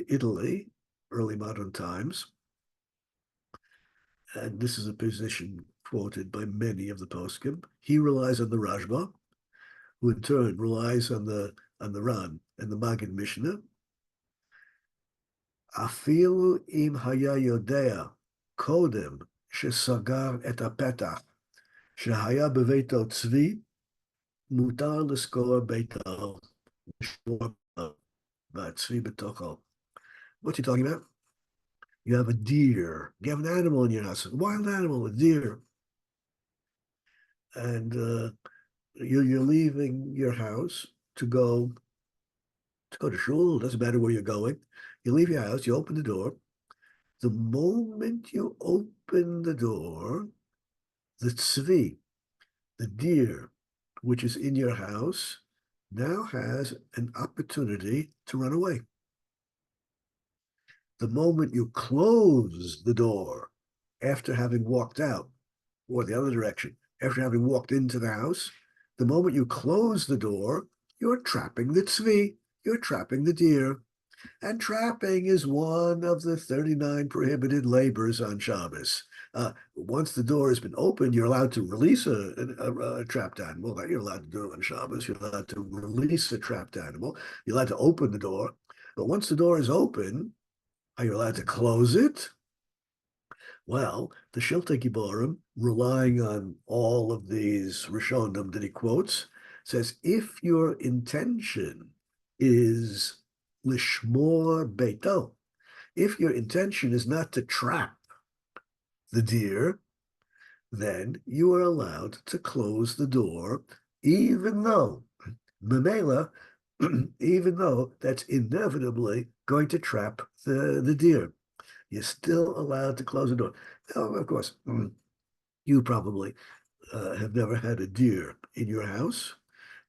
Italy, early modern times, and this is a position quoted by many of the poskim, he relies on the Rashba, who in turn relies on the Ran and the Maggid Mishnah. Afilu im haya yodea kodem shesagar et hapetach shehaya beveito tzvi mutar leskor beito tzvi betocho. What's he talking about? You have a deer. You have an animal in your house, a wild animal, a deer, and you're leaving your house to go to shul. It doesn't matter where you're going. You leave your house. You open the door. The moment you open the door, the tzvi, the deer, which is in your house, now has an opportunity to run away. The moment you close the door after having walked out, or the other direction, after having walked into the house, the moment you close the door, you're trapping the tzvi, you're trapping the deer. And trapping is one of the 39 prohibited labors on Shabbos. Once the door has been opened, you're allowed to release a trapped animal. You're allowed to do it on Shabbos. You're allowed to release a trapped animal. You're allowed to open the door. But once the door is open, are you allowed to close it? Well, the Shiltei Giborim, relying on all of these Rishonim that he quotes, says if your intention is lishmor beito, if your intention is not to trap the deer, then you are allowed to close the door, even though, memela, even though that's inevitably going to trap the deer. You're still allowed to close the door. Now, of course, you probably have never had a deer in your house,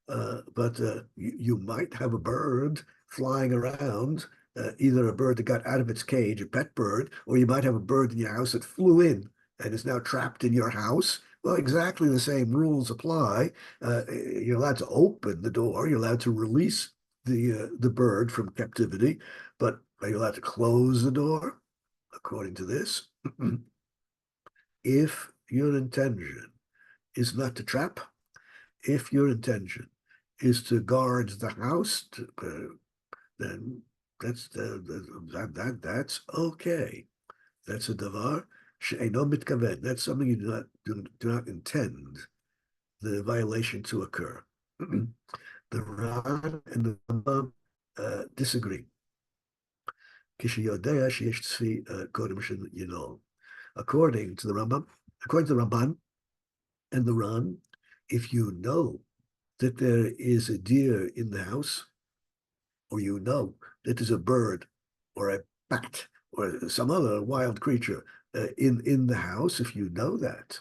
but you might have a bird flying around, either a bird that got out of its cage, a pet bird, or you might have a bird in your house that flew in and is now trapped in your house. Well, exactly the same rules apply. You're allowed to open the door. You're allowed to release the bird from captivity, but are you allowed to close the door? According to this, if your intention is not to trap, if your intention is to guard the house, then that's that's okay. That's a davar she'eino mitkaven. That's something you do not intend the violation to occur. The Ran and the Rambam disagree. According to the Rambam, according to the Ramban and the Ran, if you know that there is a deer in the house, or you know that there's a bird or a bat or some other wild creature in the house, if you know that,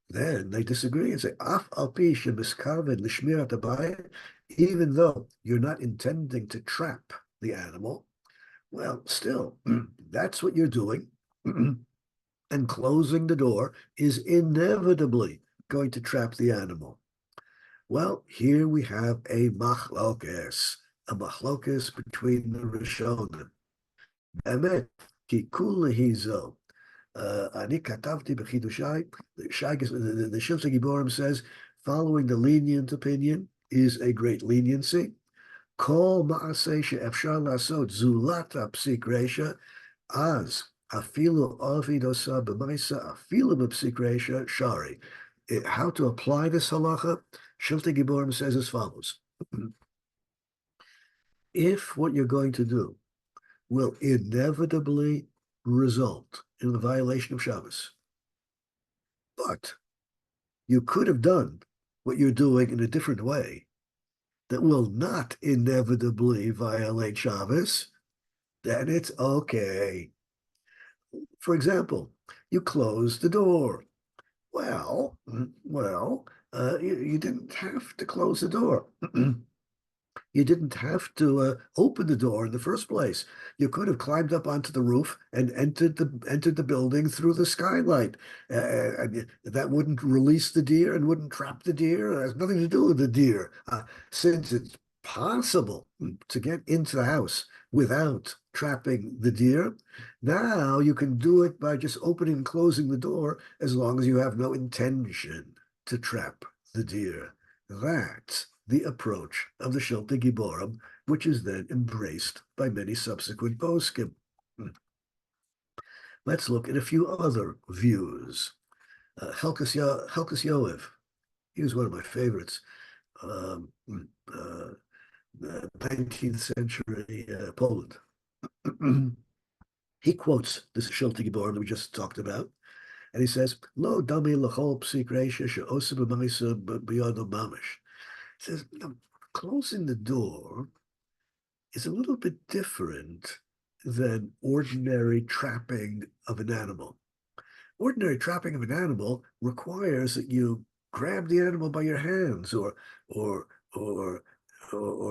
then they disagree and say, Af al pi shemiskarven l'shmirat habayit, even though you're not intending to trap the animal, well, still, that's what you're doing. And closing the door is inevitably going to trap the animal. Well, here we have a machlokes between the Rishonim. Emet, ki kula hizo. Ani katavti b'chidushai. The Shiltei Giborim says, following the lenient opinion is a great leniency. Kol ma'aseh she'efshar lasot zulata psik reisha az afilu avid osa b'maisa afilu b'psik reisha shari. How to apply this halacha? Shiltei Giborim says as follows. If what you're going to do will inevitably result in the violation of Shabbos, but you could have done what you're doing in a different way that will not inevitably violate Shabbos, then it's okay. For example, you close the door. Well, you didn't have to close the door. You didn't have to open the door in the first place. You could have climbed up onto the roof and entered the building through the skylight. That wouldn't release the deer and wouldn't trap the deer. It has nothing to do with the deer. Since it's possible to get into the house without trapping the deer, now you can do it by just opening and closing the door as long as you have no intention to trap the deer. That's the approach of the Shiltei Giborim, which is then embraced by many subsequent poskim. Let's look at a few other views. Helkas Yoev, he was one of my favorites. 19th century Poland. He quotes this Shiltei Giborim that we just talked about, and he says, "Lo dami l'chol psik reisha she'osa b'maisa b'yado mamish." He says, closing the door is a little bit different than ordinary trapping of an animal. Ordinary trapping of an animal requires that you grab the animal by your hands or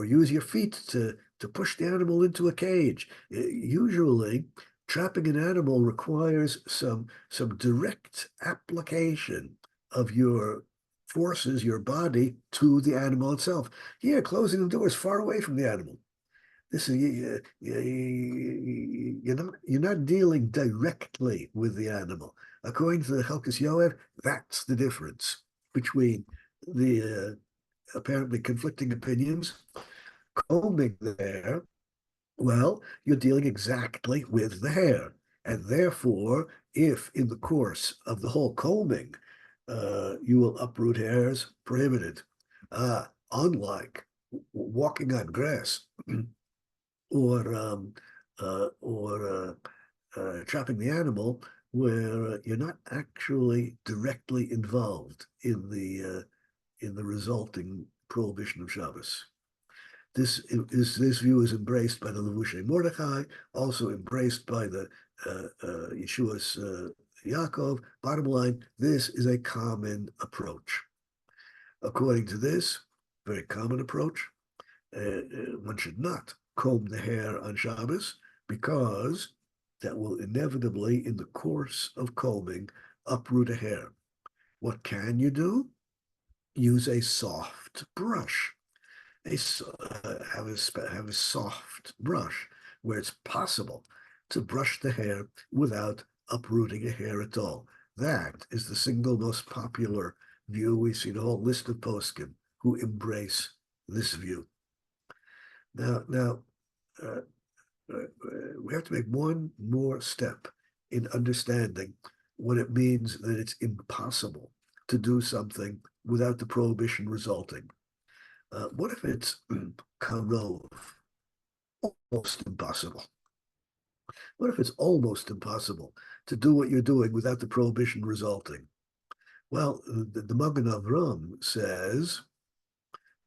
use your feet to push the animal into a cage. Usually, trapping an animal requires some direct application of your forces, your body, to the animal itself. Here, closing the door is far away from the animal. This is you're not dealing directly with the animal. According to the Helkas Yoev, that's the difference between the apparently conflicting opinions. Combing the hair, well, you're dealing exactly with the hair, and therefore if in the course of the whole combing, you will uproot hairs, prohibited. Unlike walking on grass or trapping the animal, where you're not actually directly involved in the resulting prohibition of Shabbos. This view is embraced by the Levushay Mordechai, also embraced by the Yeshua's Yaakov. Bottom line, this is a common approach. According to this very common approach, one should not comb the hair on Shabbos, because that will inevitably, in the course of combing, uproot a hair. What can you do? Use a soft brush. Have a soft brush where it's possible to brush the hair without uprooting a hair at all. That is the single most popular view. We see a whole list of poskim who embrace this view. Now, we have to make one more step in understanding what it means that it's impossible to do something without the prohibition resulting. What if it's karov, almost impossible? What if it's almost impossible to do what you're doing without the prohibition resulting? Well, the Magen Avram says,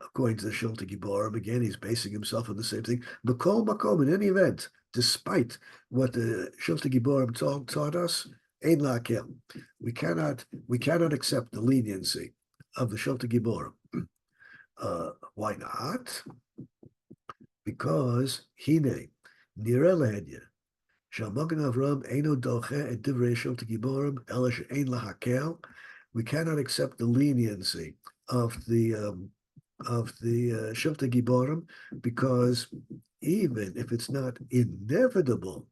according to the Shiltei Giborim, again, he's basing himself on the same thing. B'kol makom, in any event, despite what the Shiltei Giborim taught us, ein la'akel. We cannot accept the leniency of the Shiltei Giborim. Why not? Because hine nira lehenya shamagen Avram eino doche et divrei Shiltei Giborim ela she'ein lahakel. We cannot accept the leniency of the Shiltei Giborim, because even if it's not inevitable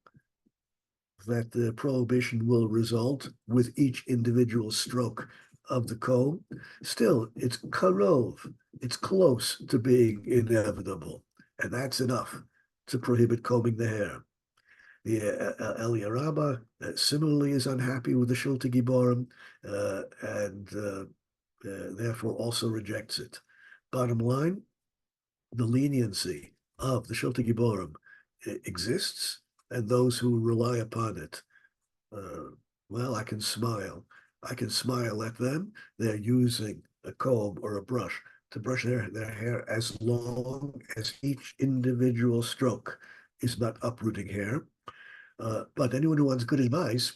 that the prohibition will result with each individual stroke of the comb, still it's karov, it's close to being inevitable, and that's enough to prohibit combing the hair. The Elia Rabbah similarly is unhappy with the Shiltei Giborim, and therefore also rejects it. Bottom line, the leniency of the Shiltei Giborim exists, and those who rely upon it, well, I can smile at them. They're using a comb or a brush to brush their hair as long as each individual stroke is not uprooting hair. But anyone who wants good advice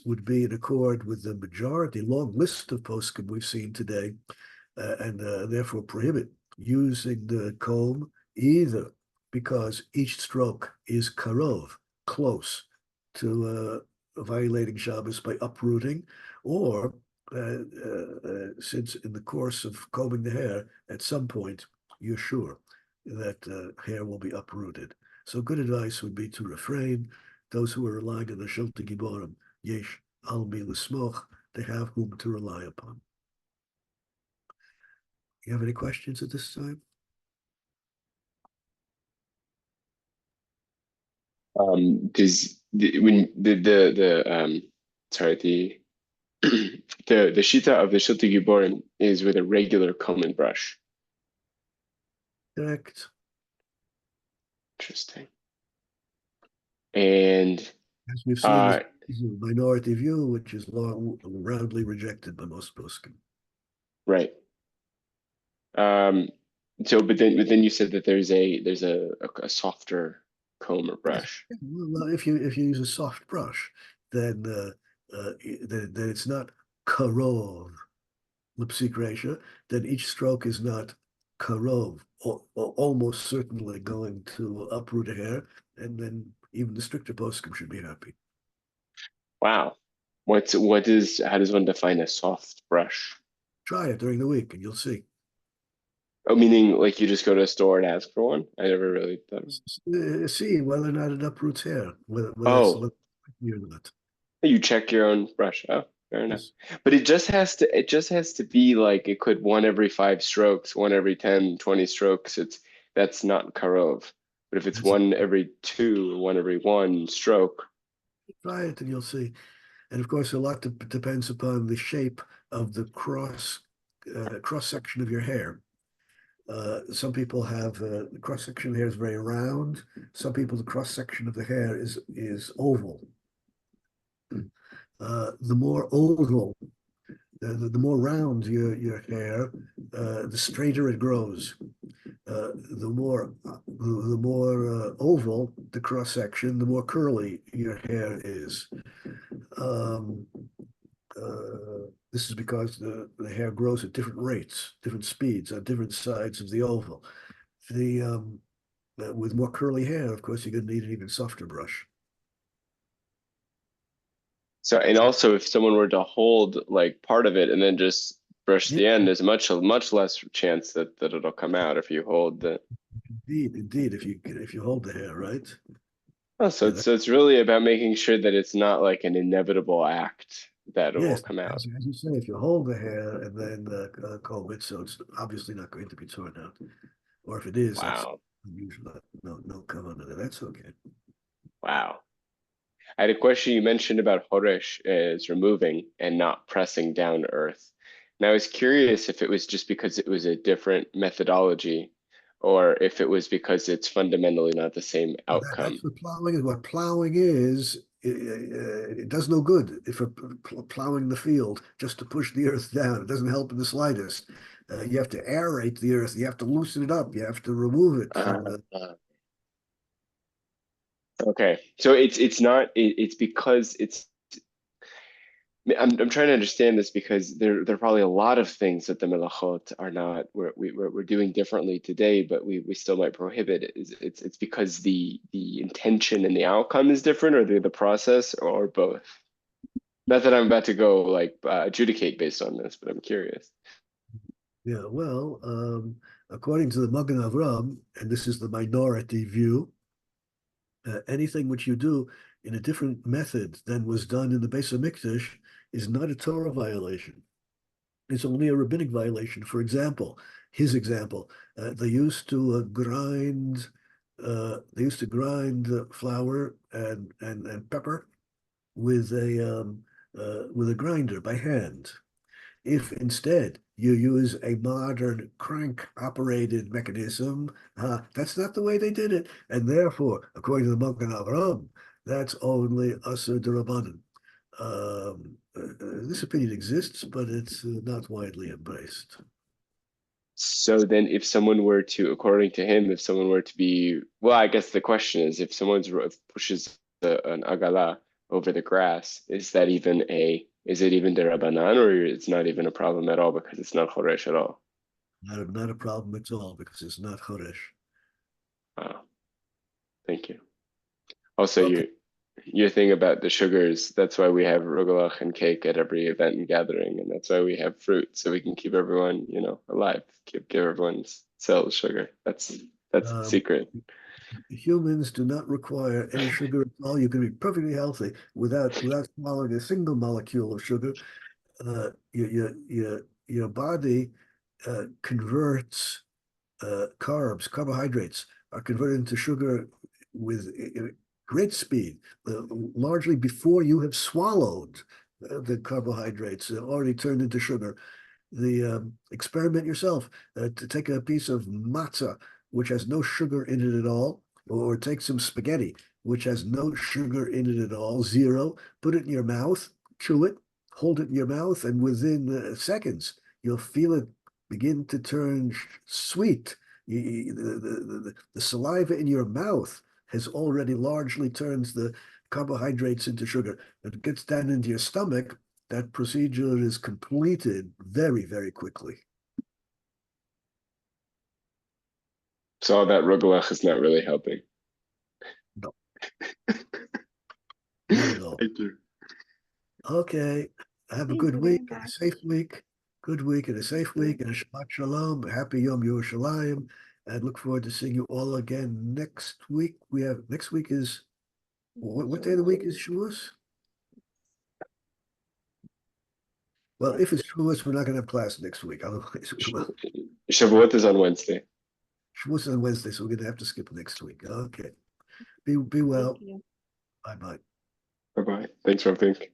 would be in accord with the majority, long list of poskim we've seen today, and therefore prohibit using the comb, either because each stroke is karov, close to violating Shabbos by uprooting, or since in the course of combing the hair, at some point, you're sure that hair will be uprooted. So good advice would be to refrain. Those who are relying on the Shiltei Giborim, yesh al mi l'smoch, they have whom to rely upon. You have any questions at this time? Does when the the shita of the Shiltei Giborim is with a regular comb and brush. Correct. Interesting. And as we've seen, this is a minority view, which is roundly rejected by most poskim. Right. So, but then you said that there's a softer comb or brush. Well, if you use a soft brush, then it's not karov lipsik ratio. Then each stroke is not karov, or almost certainly going to uproot a hair, and then even the stricter poskim should be happy. Wow. How does one define a soft brush? Try it during the week and you'll see. Oh, meaning like you just go to a store and ask for one? I never really thought. See whether or not it uproots hair, whether it's or not. You check your own brush. Oh, fair enough. Yes. But it just has to be like it could 1 every 5 strokes, 1 every 10, 20 strokes. That's not karov. But if it's 1 every 2, 1 every 1 stroke, Try it and you'll see. And of course, a lot depends upon the shape of the cross section of your hair. Some people have the cross section of the hair is very round. Some people, the cross section of the hair is oval. The more oval, the more round your hair, the straighter it grows. The more oval the cross section, the more curly your hair is. This is because the hair grows at different rates, different speeds on different sides of the oval. With more curly hair, of course, you're going to need an even softer brush. So, and also if someone were to hold like part of it and then just brush the end, there's much less chance that it'll come out if you hold the. Indeed, if you hold the hair, right? Oh, so it's really about making sure that it's not like an inevitable act that it will Yes, come out. as you say, if you hold the hair and then comb it, so it's obviously not going to be torn out. Or if it is, that's Wow. unusual. No cover on it. That's okay. Wow. I had a question you mentioned about Horesh as removing and not pressing down earth. And I was curious if it was just because it was a different methodology or if it was because it's fundamentally not the same outcome. That's what plowing is. What plowing is, it does no good if you're plowing the field just to push the earth down. It doesn't help in the slightest. You have to aerate the earth. You have to loosen it up. You have to remove it from the. Okay, so it's not it's because it's. I'm trying to understand this because there are probably a lot of things that the melachot are not we're doing differently today, but we still might prohibit it. It's because the intention and the outcome is different, or the process, or both. Not that I'm about to go like adjudicate based on this, but I'm curious. Yeah, well, according to the Magen Avram, and this is the minority view, anything which you do in a different method than was done in the Beis HaMikdash is not a Torah violation. It's only a rabbinic violation. For example, his example, they used to grind flour and pepper with a grinder by hand. If instead you use a modern crank-operated mechanism, that's not the way they did it, and therefore, according to the Magen Avraham, that's only Asur D'Rabbanan. This opinion exists, but it's not widely embraced. So then if someone were to, according to him, if someone were to be, well, I guess the question is, if someone pushes an agala over the grass, is it even derabanan, or it's not even a problem at all because it's not choresh at all? Not a problem at all because it's not choresh. Wow. Thank you. Also, Okay. your thing about the sugars, that's why we have rogalach and cake at every event and gathering, and that's why we have fruit, so we can keep everyone, alive, give everyone cells sugar. That's the secret. Humans do not require any sugar at all. You can be perfectly healthy without swallowing a single molecule of sugar. Your body converts carbohydrates are converted into sugar with great speed, largely before you have swallowed the carbohydrates already turned into sugar. Experiment yourself to take a piece of matzah, which has no sugar in it at all, or take some spaghetti, which has no sugar in it at all, zero, put it in your mouth, chew it, hold it in your mouth, and within seconds, you'll feel it begin to turn sweet. The saliva in your mouth has already largely turned the carbohydrates into sugar. It gets down into your stomach. That procedure is completed very, very quickly. So all that rogalach is not really helping. No. Not at all. Thank you. Okay. Have a Thank good you very week and a much. safe week. Good week and a safe week and a Shabbat Shalom. Happy Yom Yerushalayim. And look forward to seeing you all again next week. Next week is what day of the week is Shavuos? Well, if it's Shavuos, we're not going to have class next week. Otherwise, we will. Shavuot is on Wednesday. Shavuos is on Wednesday, so we're going to have to skip next week. Okay. Be well. Thank you. Bye-bye. Bye-bye. Bye-bye. Thanks, Rav Fink.